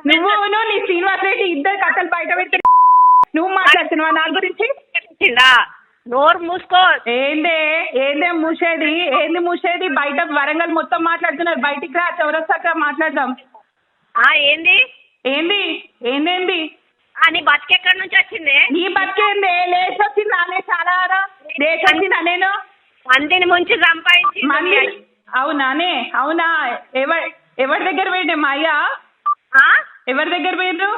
నువ్వు నీ శ్రీనివాస్ రెడ్డి ఇద్దరు కథలు బయట పెడితే నువ్వు మాట్లాడుతున్నావా నా గురించి? నోరు మూసుకో. ఏందే మూసేది బయట వరంగల్ మొత్తం మాట్లాడుతున్నారు. బయటికి రా, చౌరస్తాక మాట్లాడదాం. ఏంది నీ బతికెక్కడి నుంచి వచ్చింది? నీ బతికేందే లేచి వచ్చింది నానే చాలా లేచి వచ్చిందా నేను మందిని ముంచి సంపాదించి అవునానే అవునా ఎవరి దగ్గర పోయిండే మా అయ్య? ఎవరి దగ్గర పోయిండ్రు?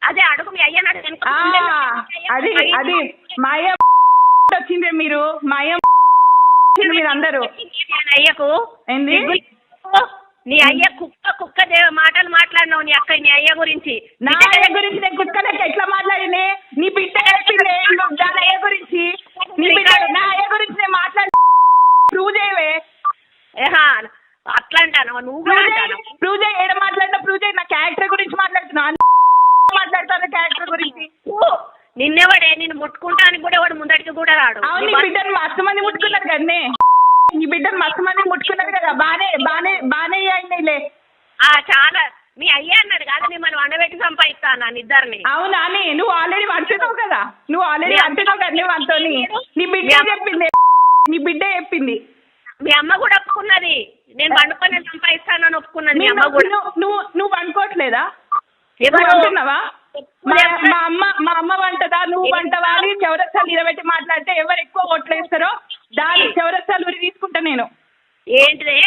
అదే అడుగు మీ అయ్య. అది మా అయ్య వచ్చిందే మీరు మా అయ్య మీరు అందరూ అయ్యకు ఏంది నీ అయ్య కుక్క మాటలు మాట్లాడినావు నీ అక్క నీ అయ్య గురించి. నా అయ్య గురించి నేను కుక్కలకి ఎట్లా మాట్లాడినే? నీ బిడ్డ చెప్పిందే దాని అయ్య గురించి. నీ బిడ్డ నా అయ్య గురించి నేను మాట్లాడి ప్రూవ్ చేయవే. అట్లా అంటాను నువ్వు ప్రూవ్ చేయి. ఏడ మాట్లాడినా ప్రూవ్ చేయి. నా క్యారెక్టర్ గురించి మాట్లాడుతున్నా మాట్లాడతాను క్యారెక్టర్ గురించి. నిన్నెవడే నిన్ను ముట్టుకుంటానికి కూడా వాడు ముందడికి కూడా రాడు. నీ బిడ్డను మస్తు మంది ముట్టుకున్నారు కదనే. నీ బిడ్డను మస్తు మంది ముట్టుకున్నారు కదా. బానే అయినాయిలే. చాలా మీ అయ్యా అన్నాడు కదా నేను మనం వండబెట్టి సంపాదిస్తాను ఇద్దరిని. అవునా నువ్వు ఆల్రెడీ అంటున్నావు కదా. నువ్వు అంతోని నీ బిడ్డ చెప్పింది. మీ అమ్మ కూడా ఒప్పుకున్నది. నేను వండుకొని సంపాదిస్తానని ఒప్పుకున్నది మీ అమ్మ కూడా. నువ్వు వండుకోవట్లేదా? అంటున్నావా? మా అమ్మ వంటదా నువ్వు వంటవా అని చౌరస్తాలు నిలబెట్టి మాట్లాడితే ఎవరు ఎక్కువ ఓట్లు వేస్తారో దాని చౌరస్తాలు ఉరి తీసుకుంటా నేను. ఏంటిదే?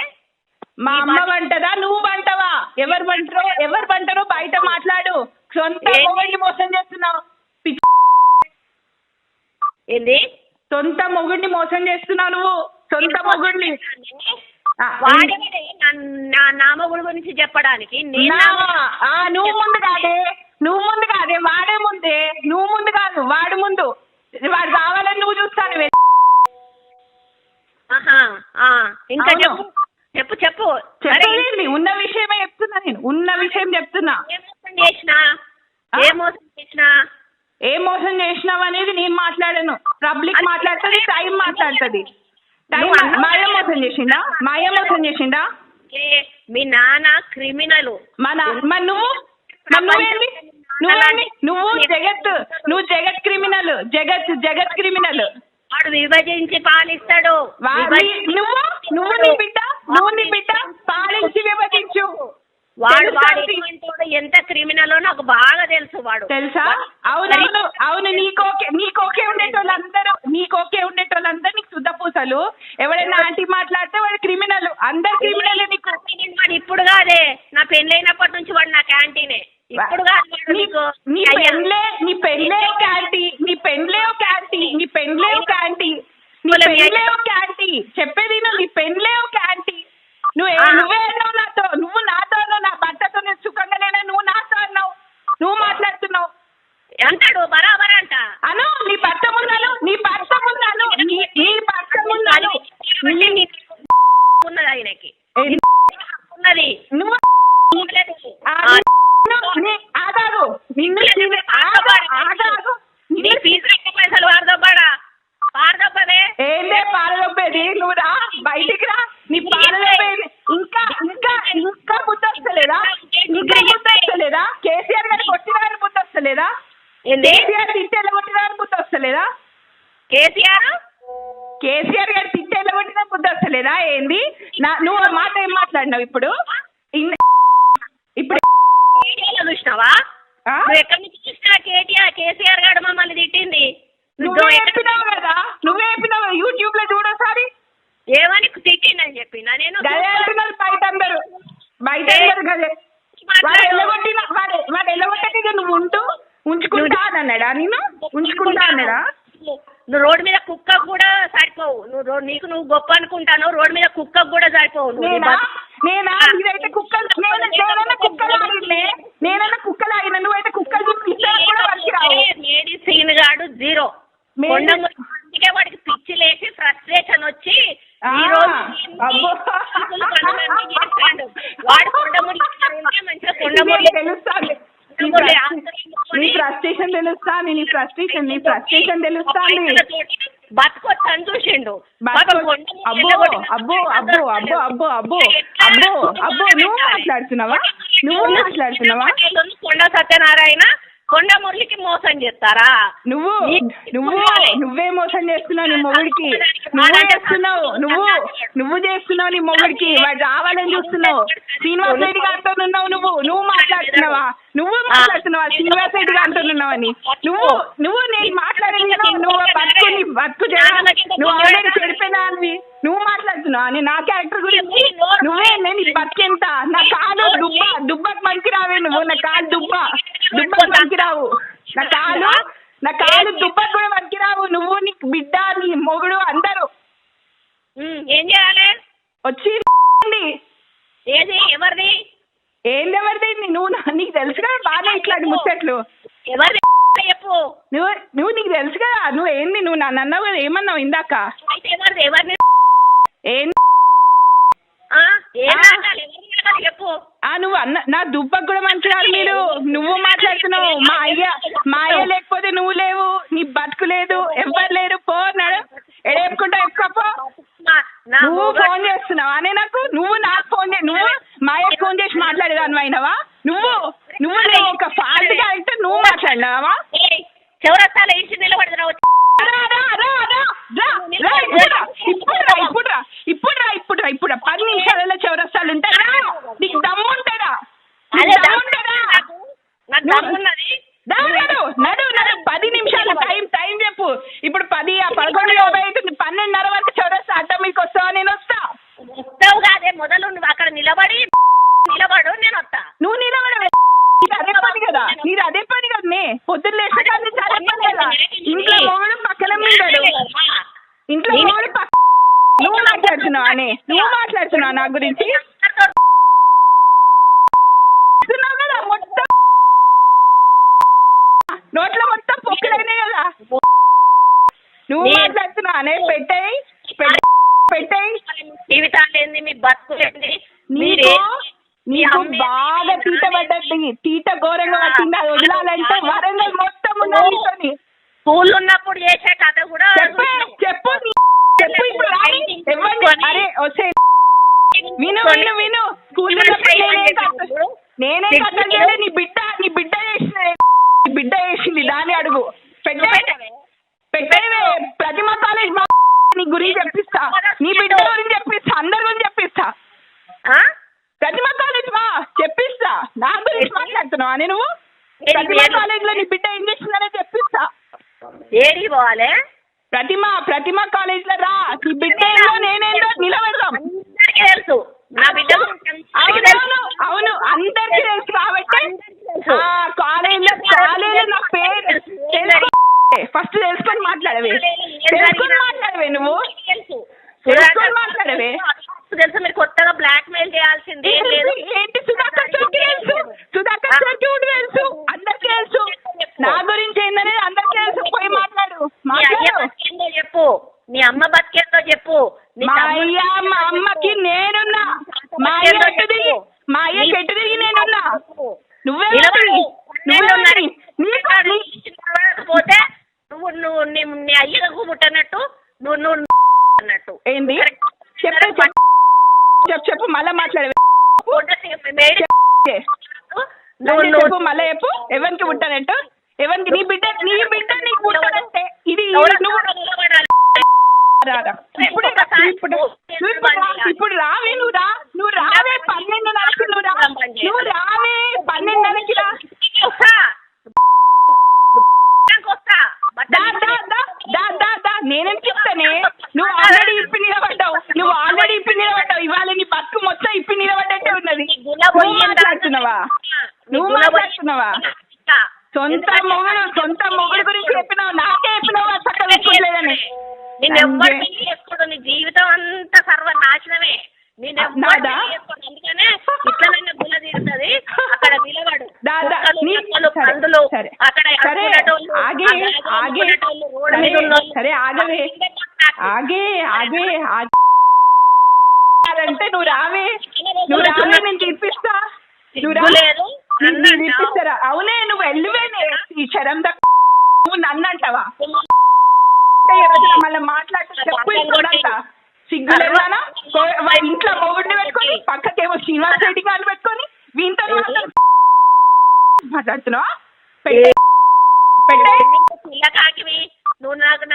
మా అమ్మ వంటదా నువ్వు వంటవా? ఎవరు వంటరో బయట మాట్లాడు. సొంత మొగుడిని మోసం చేస్తున్నావు. ఏంది? సొంత మొగుడిని మోసం చేస్తున్నావు నువ్వు. సొంత మొగుడిని నా మొగుడు గురించి చెప్పడానికి నువ్వు ముందు కాదే వాడే ముందే. నువ్వు ముందు కాదు వాడు ముందు. వాడు కావాలని నువ్వు చూస్తాను. ఇంకా చెప్పు చెప్పండి. ఉన్న విషయమే చెప్తున్నా నేను. ఉన్న విషయం చెప్తున్నా. ఏ మోసం చేసినావు అనేది నేను మాట్లాడాను. పబ్లిక్ మాట్లాడుతుంది, టైం మాట్లాడుతుంది. మాయ మోసం చేసిండా? మీ నాన్న క్రిమినల్. నువ్వు జగత్ క్రిమినల్. జగత్ క్రిమినల్. వాడు విభజించి పాలిస్తాడు. నువ్వు నీ బిడ్డ పాలించి విభజించు. వాడు ఎంత క్రిమినల్ నాకు బాగా తెలుసు. వాడు తెలుసా? అవును నీకోకే ఉండేటోళ్ళందరూ నీకు శుద్ధ పూసలు. ఎవరైనా ఆంటీ మాట్లాడితే వాడు క్రిమినల్. అందరు క్రిమినల్ నీకు. వాడు ఇప్పుడు కాదే నా పెళ్ళైనప్పటి నుంచి వాడు నా క్యాంటీనే. ఇప్పుడు కాదు నీ పెళ్ళే ఒక క్యాంటీ. చెప్పేది నీ పెళ్ళే ఒక క్యాంటీ. నువ్వే అన్నావు నాతో. నువ్వు నాతో అన్నావు. నా భర్తతో నేను సుఖంగా లేనా? నువ్వు నాతో అన్నావు. నువ్వు మాట్లాడుతున్నావు అంటాడు బరాబర్ అంట. అను నీ భర్త ముందాను ఉన్నది ఆయనకి ఉన్నది. నువ్వు ఆగాగు. ఫీజు పైసలు పారదొబ్బదే. ఏందే పారదొబ్బేది? నువ్వు రా బయటికి రా. నీ పారదొబ్బేది ఇంకా బుద్ధి వస్తలేదా? కేసీఆర్ గారు కొట్టిన గారి బుద్ధి వస్తలేదా? కేసీఆర్ తిట్టేళ్ళ కొట్టిన గారి బుద్ధి వస్తలేదా? కేసీఆర్ గారు తిట్టేళ్ళ కొట్టిన బుద్ధి వస్తలేదా? ఏంది నువ్వు మాట ఏం మాట్లాడినావు ఇప్పుడు? చూసినావా? ఎక్కడి నుంచి చూసినా కేసీఆర్ గారు మమ్మల్ని తిట్టింది. నువ్వే చెప్పినావు యూట్యూబ్ లో చూడోసారి. ఏమని తిట్టిందని చెప్పినా నేను. గదే అంటున్నారు బయట అందరు గదే. వాడు ఎల్లగొట్టక నువ్వు ఉంచుకుంటా అన్నాడా? ఉంచుకుంటా అన్నాడా? నువ్వు రోడ్డు మీద కుక్క కూడా సరిపోవు. నువ్వు గొప్ప అనుకుంటాను. రోడ్డు మీద కుక్క కూడా సరిపోవు. నేనా ఇదైతే నేనన్నా కుక్కలాగిన నువ్వైతే కుక్కలు లేడీ సీన్ గాడు జీరో. అందుకే వాడికి పిచ్చి లేచి ఫ్రస్ట్రేషన్ వచ్చి ఈ రోజు వాడు కొండముడి మంచిగా కొండముడి తెలుస్తాను. నీ ఫ్రస్ట్రేషన్ తెలుస్తాను. బతుకొచ్చని చూసిండు. అబ్బో నువ్వు మాట్లాడుతున్నావా? నువ్వు మాట్లాడుతున్నావా? కొండ సత్యనారాయణ కొండ మురళికి మోసం చేస్తారా? నువ్వు నువ్వే మోసం చేస్తున్నావు నీ మొగుడికి. నువ్వు చేస్తున్నావు నీ మొగుడికి. వాడు రావాలని చూస్తున్నావు. శ్రీనివాస్ రెడ్డి గారితో ఉన్నావు. నువ్వు మాట్లాడుతున్నావా? శ్రీనివాస్ రెడ్డి గారితో ఉన్నావని. నువ్వు నేను మాట్లాడేది నువ్వు బతుకు నువ్వు ఆల్రెడీ చెడిపోయినా అని నువ్వు మాట్లాడుతున్నావు అని నా క్యారెక్టర్ గురించి. నువ్వే నేను బతికెంత నా కాలు దుబ్బకు మనకి రావే. నువ్వు నా కాలు దుబ్బకు మనకి రావు. నా కాలు దుబ్బకు కూడా మనకి రావు. నువ్వు నీ బిడ్డ నీ మొగుడు అందరూ ఏం చేయాలి? వచ్చి ఏది ఎవరిది? ఏందెవరిది? నువ్వు నీకు తెలుసు కదా బాగా ఇట్లాంటి ముచ్చట్లు. ఎవరిది చెప్పు. నువ్వు నీకు తెలుసు కదా. నువ్వు నన్ను అన్నావు కదా. ఏమన్నావు ఇందాక? ఎవరిని చెప్పు. నువ్వు నా దుబ్బకు కూడా మంచిగారు మీరు. నువ్వు మాట్లాడుతున్నావు. మా అయ్య లేకపోతే నువ్వు లేవు. నీ బతుకు లేదు. ఎవ్వరు లేరు. పో అన్నాడు. ఎడేపుకుంటా ఎక్కువ. నువ్వు ఫోన్ చేస్తున్నావా అనే నాకు? నువ్వు మా అయ్యకు ఫోన్ చేసి మాట్లాడేదాన్ని అయినవా? నువ్వు ఒక ఫాల్ట్ క్యారెక్టర్. నువ్వు మాట్లాడినావా? చౌరస్తాలో ఇంటి నిలబడుతున్నావు. ఇప్పుడు 10 నిమిషాలలో చౌరస్తాలు ఉంటారా? నీకు దమ్ముంటారా? నడు 10 నిమిషాలు టైం చెప్పు. ఇప్పుడు 10 11:50 అవుతుంది. 12:30 వరకు చౌరస్తా అడ్డ మీకు వస్తావా? నేను వస్తా. వస్తావు కాదే. మొదలు నువ్వు అక్కడ నిలబడు. నేను వస్తా. నువ్వు నిలబడవే. అదే పని కదా. నీది అదే పని కదా. పొద్దున్న లేచే కానీ చాలా పని కదా. ఇంట్లో మొగుడు పక్కన మీడాడు. ఇంట్లో మొగుడు నువ్వు మాట్లాడుతున్నావు నా గురించి. కదా మొత్తం నోట్లో మొత్తం పొక్కులైనాయి కదా. నువ్వు మాట్లాడుతున్నావు అనే. పెట్టాయి జీవితాలు ఏంది? మీ బతుకులేంది? నీకు బాగా తీట పడ్డది. తీట ఘోరంగా వచ్చింది. అది వదలాలంటే వరంగల్ మొత్తం ఉన్నది. స్కూల్ ఉన్నప్పుడు చేసే కథ కూడా చెప్పు. ఇప్పుడు అరే వచ్చే విను. స్కూల్ నేనే కథ చేయలే. నీ బిడ్డ చేసింది. దాన్ని అడుగు. పెట్టేవే. ప్రతిమ కాలేజ్ నీ గురించి చెప్పిస్తా. నీ బిడ్డ గురించి చెప్పిస్తా. అందరి గురించి చెప్పిస్తా. ప్రతిమ కాలేజ్ చెప్పిస్తా. నా గురించి మాట్లాడుతున్నావా నేను? ప్రతిమ కాలేజ్ లో నీ బిడ్డ ఏం చేసిందనే చెప్పిస్తా. ఏడికి పోవాలి? ప్రతిమ కాలేజ్ లో రా. నీ బిడ్డ ఏందో నేనేందో నిలబెడదాం. తెలుసు నా బిడ్డ. అవును అందరికీ తెలుసు కాబట్టి కాలేజ్ నా పేరు ఫస్ట్ తెలుసుకొని మాట్లాడవే. నువ్వు మాట్లాడవే. తెలుసు మీరు కొత్తగా బ్లాక్ మెయిల్ చేయాల్సింది ఏంటి? సుధాకర్ చౌకి తెలుసు. అందరికీ తెలుసు. నా గురించి ఏందనేది అందరికీ తెలుసు. పోయి మాట్లాడు. చెప్పు. నీ అమ్మ బతికేందో చెప్పు. మా అమ్మకి నేనున్నా. మా అయ్య చెట్టు దిగి నేనున్నా. నువ్వే పోతే నువ్వు నీ అయ్యకు ముట్టనట్టు నువ్వు అన్నట్టు. ఏంది? చెప్పు మళ్ళా మాట్లాడవే. చెప్పు మళ్ళా చెప్పు. ఎవరికి పుట్టానంటూ? ఎవరికి? నీ బిడ్డ నీకు పుట్టానంటే ఇది ఇప్పుడు రావే. నువ్వు రావే 12:30కి. నువ్వు రావే 12:30కి రా. నేనేం చెప్తానే? నువ్వు ఆల్రెడీ ఇప్పి నిలబడ్డావు. ఇవాళ నీ బతుకు మొత్తం ఇప్పి నిలబడ్డట్టే ఉన్నది. నువ్వు మాట్లాడుతున్నావా? సొంత మొగుడు గురించి చెప్పినావు. నాకే చెప్పినావు చక్కగా పెట్టుకోలేదని. నేను ఎవ్వరు చేసుకోడు. నీ జీవితం అంతా సర్వనాశనమే. నేను అందుకనే ఇట్లనైనా గుల తీరుతుంది. అక్కడ నిలబడు. అంటే నువ్వు రావే నేను చూపిస్తా. చూపిస్తారా? అవునే నువ్వు వెళ్ళివేనే. ఈ శరం నువ్వు నన్ను అంటావా? మళ్ళీ మాట్లాడితే చెప్పు. ఇప్పుడంతా సిగ్గులేదానా? ఇంట్లో మొగుడిని పెట్టుకొని పక్కకేమో శ్రీనివాస్ రెడ్డి గారిని పెట్టుకొని వీంతో మాట్లాడుతున్నావా? పెట్టే పిల్ల కాకివి నువ్వు నాకు